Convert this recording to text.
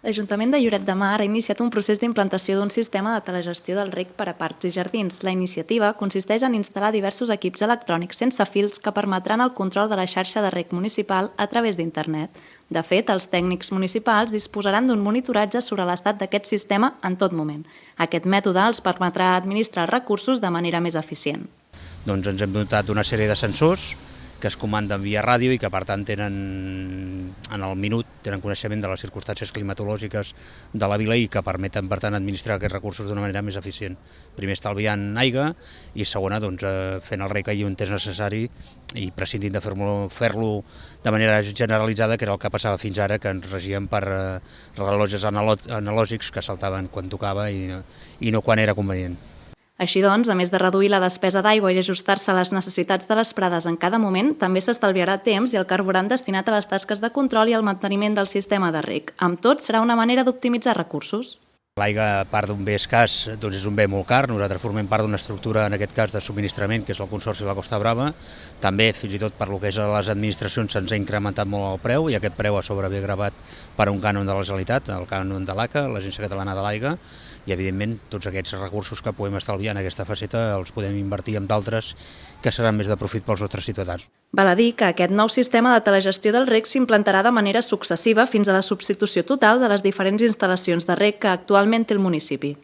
L'Ajuntament de Lloret de Mar ha iniciat un procés d'implantació d'un sistema de telegestió del reg per a parcs i jardins. La iniciativa consisteix en instal·lar diversos equips electrònics sense fils que permetran el control de la xarxa de reg municipal a través d'internet. De fet, els tècnics municipals disposaran d'un monitoratge sobre l'estat d'aquest sistema en tot moment. Aquest mètode els permetrà administrar els recursos de manera més eficient. Doncs ens hem dotat d'una sèrie de sensors que es comanden via ràdio i que per tant tenen en el minut tenen coneixement de les circumstàncies climatològiques de la vila i que permeten per tant administrar aquests recursos d'una manera més eficient. Primer estalviant aigua i segona fent el reg allí on és necessari i prescindint de fer-lo de manera generalitzada, que era el que passava fins ara, que ens regíem per rellotges analògics que saltaven quan tocava i no quan era convenient. Així doncs, a més de reduir la despesa d'aigua i ajustar-se a les necessitats de les prades en cada moment, també s'estalviarà temps i el carburant destinat a les tasques de control i al manteniment del sistema de reg. Amb tot, serà una manera d'optimitzar recursos. L'aigua, a part d'un bé escàs, doncs és un bé molt car. Nosaltres formem part d'una estructura, en aquest cas, de subministrament, que és el Consorci de la Costa Brava. També, fins i tot per lo que és a les administracions, se'ns ha incrementat molt el preu i aquest preu a sobre ve gravat per un cànon de la Generalitat, el cànon de l'ACA, l'Agència Catalana de l'Aigua, i evidentment tots aquests recursos que podem estalviar en aquesta faceta els podem invertir en d'altres que seran més de profit pels nostres ciutadans. Val a dir que aquest nou sistema de telegestió del reg s'implantarà de manera successiva fins a la substitució total de les diferents instal·lacions de reg que actualment té el municipi.